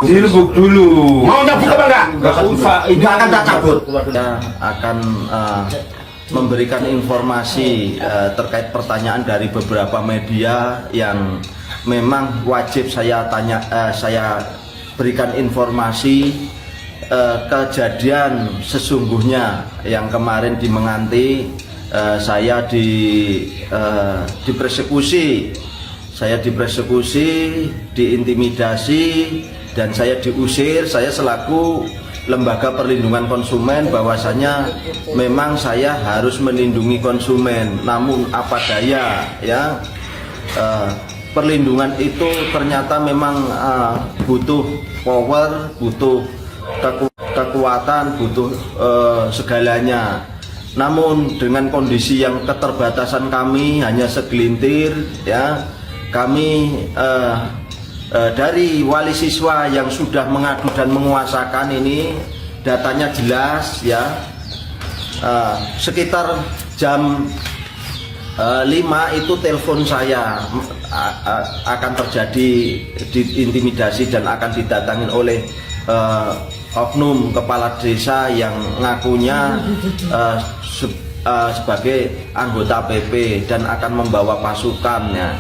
Dilebuk dulu. Mau nyabuk apa enggak? Enggak usah. Ini akan tak cabut. Saya akan memberikan informasi terkait pertanyaan dari beberapa media yang memang wajib saya berikan informasi kejadian sesungguhnya yang kemarin di Menganti. Saya dipersekusi, diintimidasi, dan saya diusir. Saya selaku lembaga perlindungan konsumen bahwasanya memang saya harus melindungi konsumen. Namun apa daya, ya, perlindungan itu ternyata memang butuh power, butuh kekuatan, butuh segalanya. Namun dengan kondisi yang keterbatasan kami hanya segelintir, ya, kami dari wali siswa yang sudah mengadu dan menguasakan ini, datanya jelas, ya, sekitar jam 5 itu telepon saya akan terjadi diintimidasi dan akan didatangin oleh oknum kepala desa yang ngakunya sebagai anggota PP dan akan membawa pasukannya.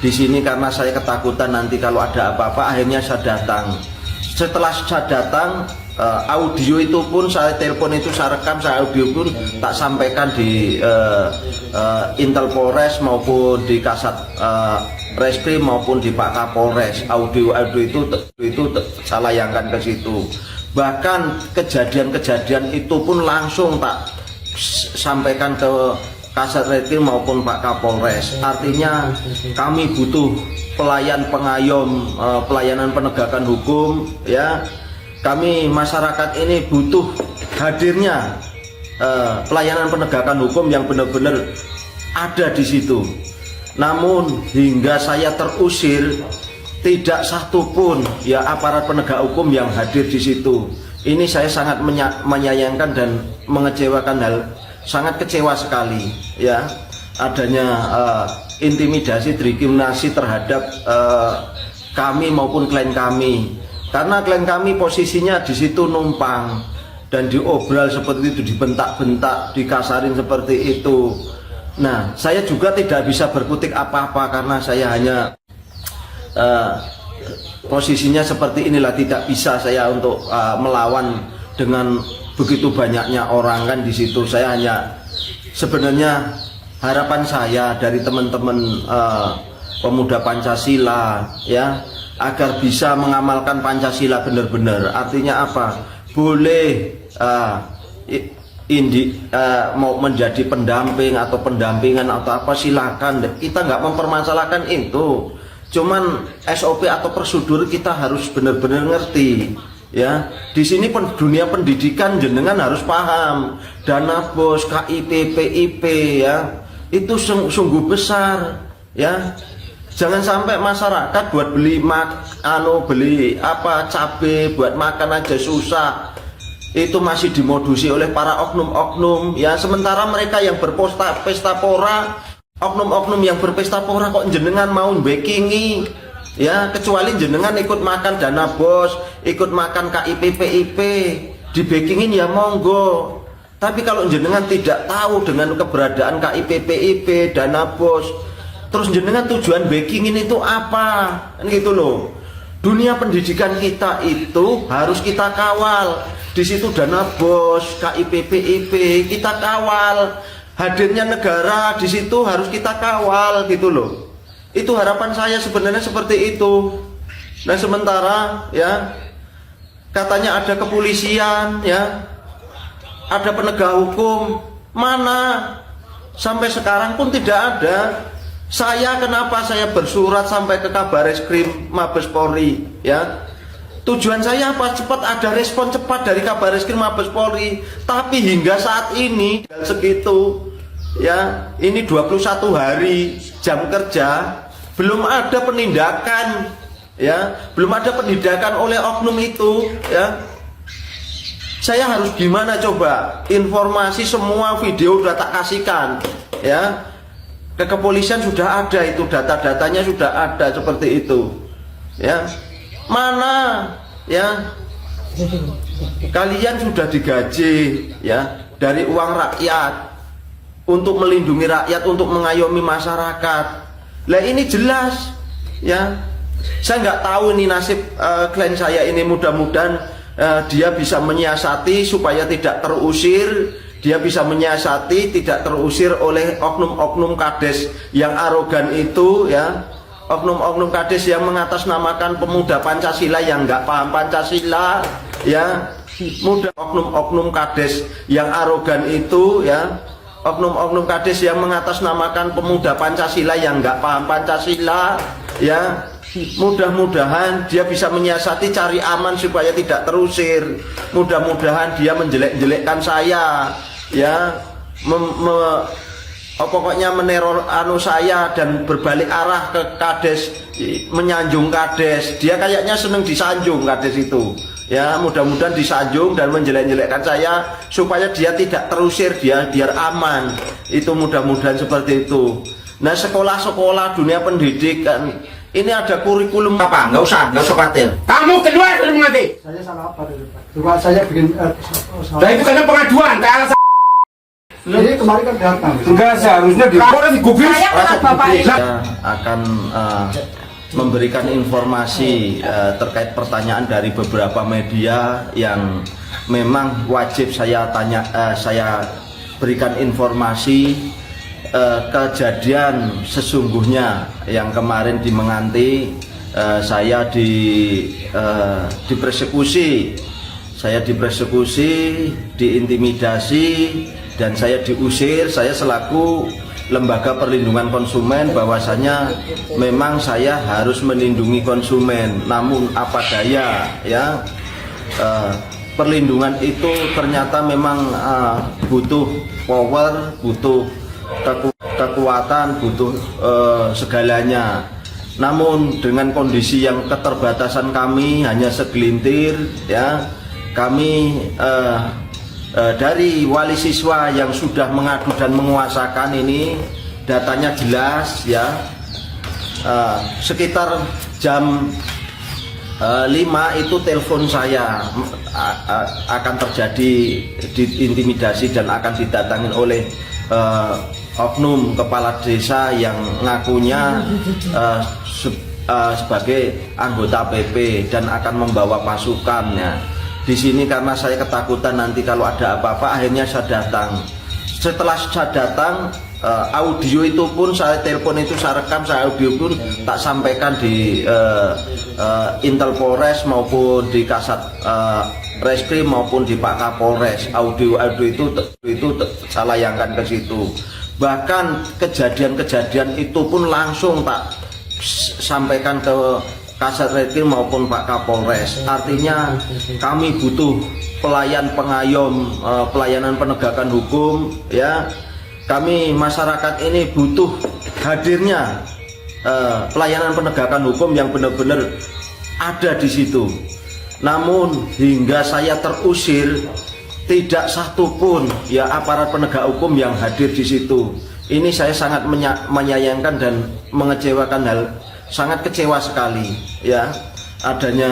Di sini karena saya ketakutan nanti kalau ada apa-apa, akhirnya saya datang. Setelah saya datang, audio itu pun saya telepon itu saya rekam, saya audio pun tak sampaikan di Intel Polres maupun di Kasat Reskrim maupun di Pak Kapolres. Audio itu saya layangkan ke situ. Bahkan kejadian-kejadian itu pun langsung tak sampaikan ke Kasat Reskrim maupun Pak Kapolres. Artinya kami butuh pelayan pengayom, pelayanan penegakan hukum, ya. Kami masyarakat ini butuh hadirnya pelayanan penegakan hukum yang benar-benar ada di situ. Namun hingga saya terusir, tidak satupun, ya, aparat penegak hukum yang hadir di situ. Ini saya sangat menyayangkan dan mengecewakan, sangat kecewa sekali, ya, adanya intimidasi, diskriminasi terhadap kami maupun klien kami. Karena klien kami posisinya di situ numpang dan diobral seperti itu, dibentak-bentak, dikasarin seperti itu. Nah, saya juga tidak bisa berkutik apa-apa karena saya hanya posisinya seperti inilah, tidak bisa saya untuk melawan dengan begitu banyaknya orang kan di situ. Saya hanya sebenarnya harapan saya dari teman-teman pemuda Pancasila, ya, agar bisa mengamalkan Pancasila benar-benar. Artinya apa? Boleh mau menjadi pendamping atau pendampingan atau apa, silakan. Kita nggak mempermasalahkan itu. Cuman SOP atau prosedur kita harus benar-benar ngerti, ya. Di sini dunia pendidikan jenengan harus paham. Dana bos, KIP, PIP, ya, itu sungguh besar, ya. Jangan sampai masyarakat buat beli cabai buat makan aja susah. Itu masih dimodusi oleh para oknum-oknum, ya. Sementara mereka yang berpesta pora, oknum-oknum yang berpesta pora kok jenengan mau backingi, ya, kecuali jenengan ikut makan dana bos, ikut makan KIP PIP, di backingin ya monggo. Tapi kalau jenengan tidak tahu dengan keberadaan KIP PIP, dana bos, terus jenengan tujuan backingin itu apa? Kan gitu loh. Dunia pendidikan kita itu harus kita kawal. Di situ dana bos, KIP PIP kita kawal. Hadirnya negara di situ harus kita kawal, gitu loh. Itu harapan saya sebenarnya seperti itu. Nah, sementara, ya, katanya ada kepolisian, ya, ada penegak hukum, mana? Sampai sekarang pun tidak ada. Kenapa saya bersurat sampai ke Kabar Reskrim Mabes Polri, ya? Tujuan saya apa? Cepat ada respon cepat dari Kabar Reskrim Mabes Polri. Tapi hingga saat ini segitu, ya, ini 21 hari jam kerja, belum ada penindakan, ya, belum ada penindakan oleh oknum itu, ya. Saya harus gimana coba? Informasi semua video udah tak kasihkan, ya. Ke kepolisian sudah ada itu, data-datanya sudah ada seperti itu, ya. Mana ya kalian sudah digaji ya dari uang rakyat untuk melindungi rakyat, untuk mengayomi masyarakat. Lah ini jelas ya. Saya nggak tahu ini nasib klien saya ini, mudah-mudahan dia bisa menyiasati supaya tidak terusir, dia bisa menyiasati tidak terusir oleh oknum-oknum kades yang arogan itu ya, oknum-oknum kades yang mengatasnamakan pemuda Pancasila yang nggak paham Pancasila ya, mudah oknum-oknum kades yang arogan itu ya, oknum-oknum kades yang mengatasnamakan pemuda Pancasila yang nggak paham Pancasila ya. Mudah-mudahan dia bisa menyiasati cari aman supaya tidak terusir. Mudah-mudahan dia menjelek-jelekkan saya ya, pokoknya meneror saya dan berbalik arah ke kades, menyanjung kades. Dia kayaknya seneng disanjung kades itu ya. Mudah-mudahan disanjung dan menjelek-jelekkan saya supaya dia tidak terusir, dia biar aman. Itu mudah-mudahan seperti itu. Nah, sekolah-sekolah dunia pendidikan ini ada kurikulum apa? Nggak usah khawatir. Kamu keluar dari nanti. Saya salah apa tadi Pak? Coba saya bikin Nah itu karena pengaduan, tak alasan. Ini kemarin kan datang. Enggak seharusnya di digubris. Saya akan memberikan informasi terkait pertanyaan dari beberapa media yang memang wajib saya berikan informasi. Kejadian sesungguhnya yang kemarin di Menganti, saya dipersekusi, diintimidasi, dan saya diusir. Saya selaku lembaga perlindungan konsumen, bahwasanya memang saya harus melindungi konsumen, namun apa daya ya, perlindungan itu ternyata memang butuh power, butuh kekuatan, butuh segalanya. Namun dengan kondisi yang keterbatasan kami hanya segelintir ya, kami dari wali siswa yang sudah mengadu dan menguasakan ini, datanya jelas ya, sekitar jam 5 itu telepon saya akan terjadi diintimidasi dan akan didatangin oleh oknum kepala desa yang ngakunya sebagai anggota PP dan akan membawa pasukannya. Di sini karena saya ketakutan nanti kalau ada apa-apa, akhirnya saya datang. Setelah saya datang, audio itu pun saya telepon itu saya rekam, saya audio pun tak sampaikan di Intel Polres maupun di Kasat Reskrim maupun di Pak Kapolres. Audio itu saya layangkan ke situ. Bahkan kejadian-kejadian itu pun langsung tak sampaikan ke Kasat Reskrim maupun Pak Kapolres. Artinya kami butuh pengayom, pelayanan penegakan hukum ya. Kami masyarakat ini butuh hadirnya pelayanan penegakan hukum yang benar-benar ada di situ. Namun hingga saya terusir, tidak satupun ya aparat penegak hukum yang hadir di situ. Ini saya sangat menyayangkan dan mengecewakan, sangat kecewa sekali ya, adanya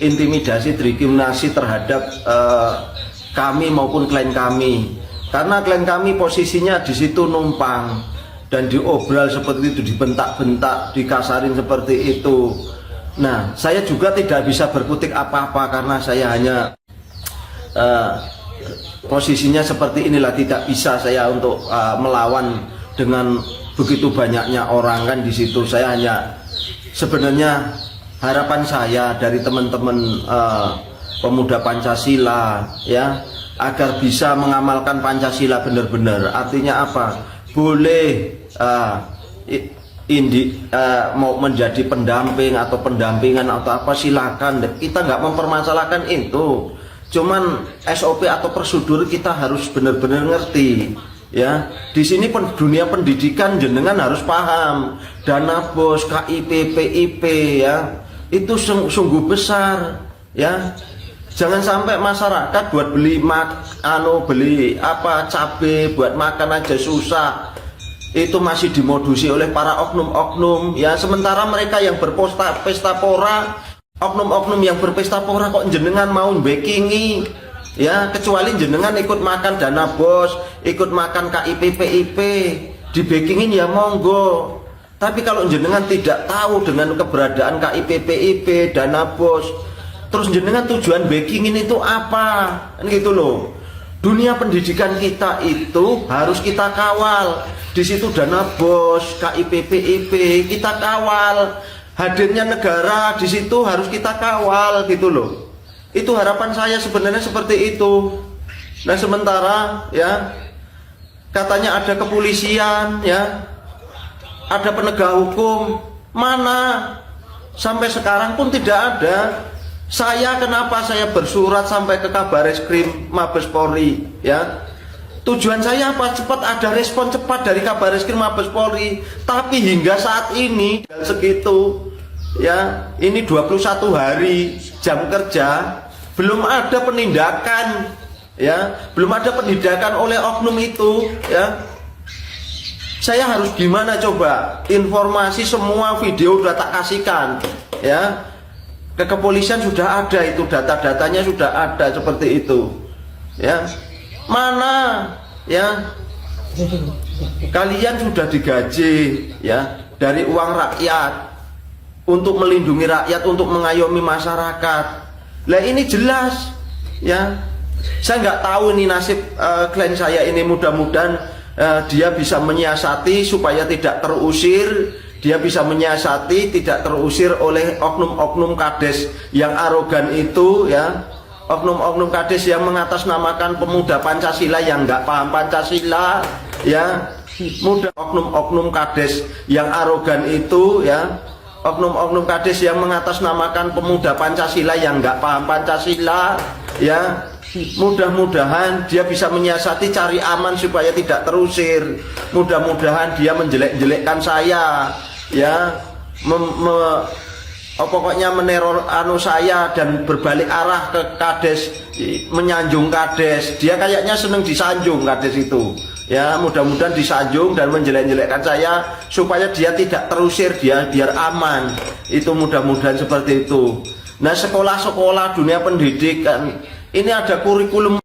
intimidasi, diskriminasi terhadap kami maupun klien kami. Karena klien kami posisinya di situ numpang dan diobral seperti itu, dibentak-bentak, dikasarin seperti itu. Nah, saya juga tidak bisa berkutik apa-apa karena saya hanya posisinya seperti inilah, tidak bisa saya untuk melawan dengan begitu banyaknya orang kan di situ. Saya hanya sebenarnya harapan saya dari teman-teman pemuda Pancasila ya, agar bisa mengamalkan Pancasila benar-benar. Artinya apa? Boleh mau menjadi pendamping atau pendampingan atau apa, silakan. Kita nggak mempermasalahkan itu. Cuman SOP atau prosedur kita harus benar-benar ngerti ya. Di sini dunia pendidikan jenengan harus paham. Dana BOS, KIP, PIP ya, itu sungguh besar ya. Jangan sampai masyarakat buat beli cabai buat makan aja susah. Itu masih dimodusi oleh para oknum-oknum ya. Sementara mereka yang berpesta pora oknum-oknum yang berpesta pora kok jenengan mau backingi, ya, kecuali jenengan ikut makan dana bos, ikut makan KIP PIP, di backingin ya monggo. Tapi kalau jenengan tidak tahu dengan keberadaan KIP PIP, dana bos, terus jenengan tujuan backingin itu apa, kan gitu loh. Dunia pendidikan kita itu harus kita kawal. Di situ dana bos, KIP PIP kita kawal. Hadirnya negara di situ harus kita kawal gitu loh. Itu harapan saya sebenarnya seperti itu. Nah sementara ya katanya ada kepolisian ya, ada penegak hukum, mana sampai sekarang pun tidak ada. Kenapa saya bersurat sampai ke Kabareskrim Mabes Polri ya? Tujuan saya apa? Cepat ada respon cepat dari Kabareskrim Mabes Polri. Tapi hingga saat ini segitu ya, ini 21 hari jam kerja belum ada penindakan ya, belum ada penindakan oleh oknum itu ya. Saya harus gimana coba? Informasi semua video sudah tak kasihkan ya. Ke kepolisian sudah ada itu, data-datanya sudah ada seperti itu ya. Mana ya, kalian sudah digaji ya dari uang rakyat untuk melindungi rakyat, untuk mengayomi masyarakat. Lah ini jelas ya. Saya nggak tahu ini nasib klien saya ini, mudah-mudahan dia bisa menyiasati supaya tidak terusir. Dia bisa menyiasati tidak terusir oleh oknum-oknum kades yang arogan itu ya. Oknum-oknum kades yang mengatasnamakan pemuda Pancasila yang nggak paham Pancasila ya. Oknum-oknum kades yang arogan itu ya. Oknum-oknum kades yang mengatasnamakan pemuda Pancasila yang nggak paham Pancasila ya. Mudah-mudahan dia bisa menyiasati, cari aman supaya tidak terusir. Mudah-mudahan dia menjelek-jelekkan saya ya, pokoknya meneror saya dan berbalik arah ke kades, menyanjung kades. Dia kayaknya seneng disanjung kades itu ya. Mudah-mudahan disanjung dan menjelek-jelekkan saya supaya dia tidak terusir, dia biar aman. Itu mudah-mudahan seperti itu. Nah sekolah-sekolah dunia pendidikan ini ada kurikulum